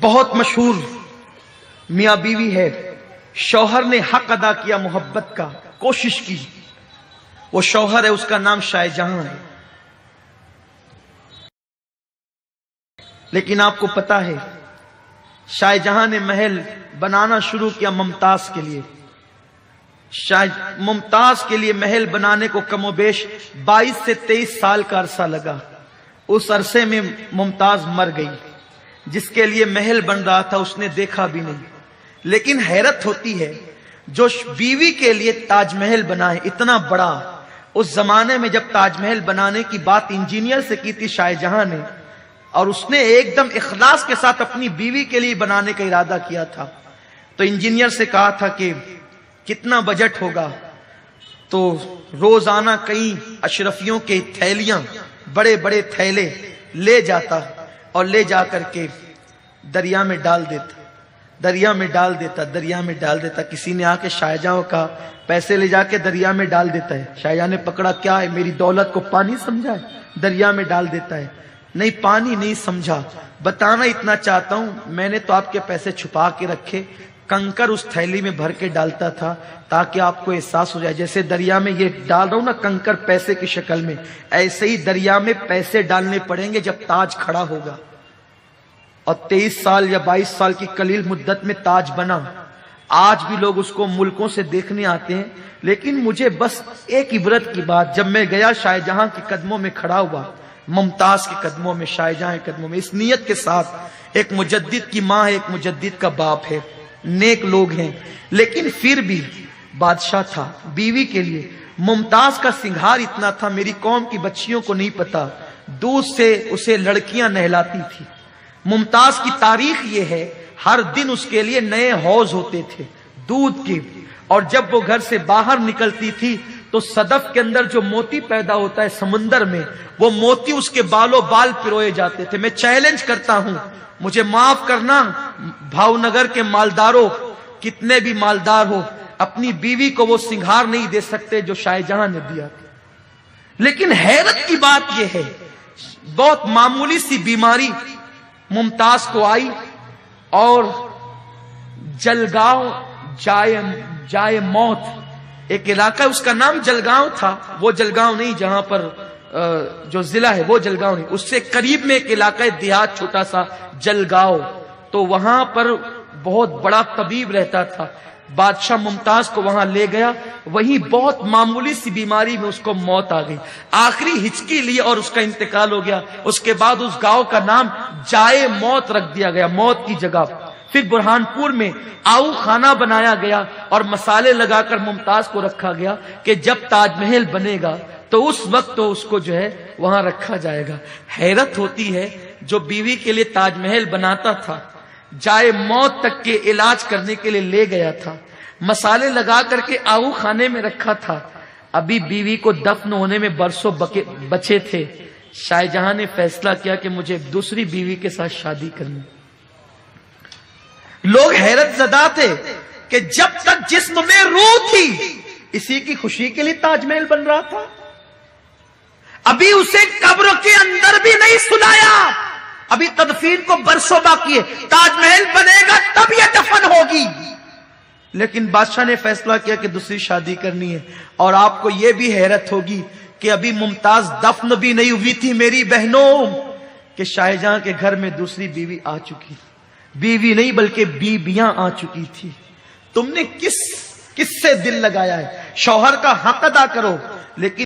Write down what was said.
بہت مشہور میاں بیوی ہے. شوہر نے حق ادا کیا محبت کا, کوشش کی. وہ شوہر ہے, اس کا نام شاہ جہاں ہے. لیکن آپ کو پتا ہے شاہ جہاں نے محل بنانا شروع کیا ممتاز کے لیے. ممتاز کے لیے محل بنانے کو کم و بیش 22 سے 23 سال کا عرصہ لگا. اس عرصے میں ممتاز مر گئی. جس کے لیے محل بن رہا تھا اس نے دیکھا بھی نہیں. لیکن حیرت ہوتی ہے, جو بیوی کے لیے تاج محل بنا ہے اتنا بڑا. اس زمانے میں جب تاج محل بنانے کی بات انجینئر سے کی تھی شاہ جہاں نے, اور اس نے ایک دم اخلاص کے ساتھ اپنی بیوی کے لیے بنانے کا ارادہ کیا تھا, تو انجینئر سے کہا تھا کہ کتنا بجٹ ہوگا. تو روزانہ کئی اشرفیوں کے تھیلیاں, بڑے بڑے تھیلے لے جاتا اور لے جا کر کے دریا میں ڈال دیتا. دریا میں ڈال دیتا. کسی نے آ کے شاہ جہاں کو کہا پیسے لے جا کے دریا میں ڈال دیتا ہے. شاہ جہاں نے پکڑا, کیا ہے میری دولت کو پانی سمجھا ہے, دریا میں ڈال دیتا ہے. نہیں, پانی نہیں سمجھا, بتانا اتنا چاہتا ہوں میں نے تو آپ کے پیسے چھپا کے رکھے, کنکر اس تھیلی میں بھر کے ڈالتا تھا تاکہ آپ کو احساس ہو جائے جیسے دریا میں یہ ڈال رہا ہوں نا کنکر پیسے کی شکل میں, ایسے ہی دریا میں پیسے ڈالنے پڑیں گے جب تاج کھڑا ہوگا. اور 23 سال یا 22 سال کی قلیل مدت میں تاج بنا. آج بھی لوگ اس کو ملکوں سے دیکھنے آتے ہیں. لیکن مجھے بس ایک عبرت کی بات, جب میں گیا شاہ جہاں کے قدموں میں کھڑا ہوا, ممتاز کے قدموں میں, شاہ جہاں کے قدموں میں, اس نیت کے ساتھ ایک مجدد کی ماں ہے, ایک مجدد کا باپ ہے, نیک لوگ ہیں, لیکن پھر بھی بادشاہ تھا. بیوی کے لیے ممتاز کا سنگھار اتنا تھا, میری قوم کی بچیوں کو نہیں پتا, دودھ سے اسے لڑکیاں نہلاتی تھی. ممتاز کی تاریخ یہ ہے, ہر دن اس کے لیے نئے حوض ہوتے تھے دودھ کے, اور جب وہ گھر سے باہر نکلتی تھی تو صدف کے اندر جو موتی پیدا ہوتا ہے سمندر میں, وہ موتی اس کے بالوں بال پروئے جاتے تھے. میں چیلنج کرتا ہوں, مجھے معاف کرنا بھاؤ نگر کے مالداروں, کتنے بھی مالدار ہو, اپنی بیوی کو وہ سنگھار نہیں دے سکتے جو شاہ جہاں نے دیا تھا. لیکن حیرت کی بات یہ ہے, بہت معمولی سی بیماری ممتاز کو آئی, اور جلگاؤں جائے موت, ایک علاقہ اس کا نام جلگاؤں تھا, وہ جلگاؤں نہیں جہاں پر جو ضلع ہے وہ جلگاؤں نہیں, اس سے قریب میں ایک علاقہ دیہات چھوٹا سا جلگاؤں, تو وہاں پر بہت بڑا طبیب رہتا تھا. بادشاہ ممتاز کو وہاں لے گیا, وہی بہت معمولی سی بیماری میں اس کو موت آ گئی. آخری ہچکی لی اور اس کا انتقال ہو گیا. اس کے بعد اس گاؤں کا نام جائے موت رکھ دیا گیا, موت کی جگہ. پھر برہان پور میں آؤ خانہ بنایا گیا اور مسالے لگا کر ممتاز کو رکھا گیا کہ جب تاج محل بنے گا تو اس وقت تو اس کو جو ہے وہاں رکھا جائے گا. حیرت ہوتی ہے, جو بیوی کے لیے تاج محل بناتا تھا, جائے موت تک کے علاج کرنے کے لیے لے گیا تھا, مسالے لگا کر کے آؤ خانے میں رکھا تھا, ابھی بیوی کو دفن ہونے میں برسوں بچے تھے. شاہ جہاں نے فیصلہ کیا کہ مجھے دوسری بیوی کے ساتھ شادی کرنی. لوگ حیرت زدہ تھے کہ جب تک جسم میں روح تھی اسی کی خوشی کے لیے تاج محل بن رہا تھا, ابھی اسے قبر کے اندر بھی نہیں سلایا, ابھی تدفین کو برسوں باقی ہے, تاج محل بنے گا تب یہ دفن ہوگی. لیکن بادشاہ نے فیصلہ کیا کہ دوسری شادی کرنی ہے. اور آپ کو یہ بھی حیرت ہوگی کہ ابھی ممتاز دفن بھی نہیں ہوئی تھی میری بہنوں, کہ شاہ جہاں کے گھر میں دوسری بیوی آ چکی. بیوی نہیں بلکہ بیویاں آ چکی تھی. تم نے کس سے دل لگایا ہے؟ شوہر کا حق ادا کرو, لیکن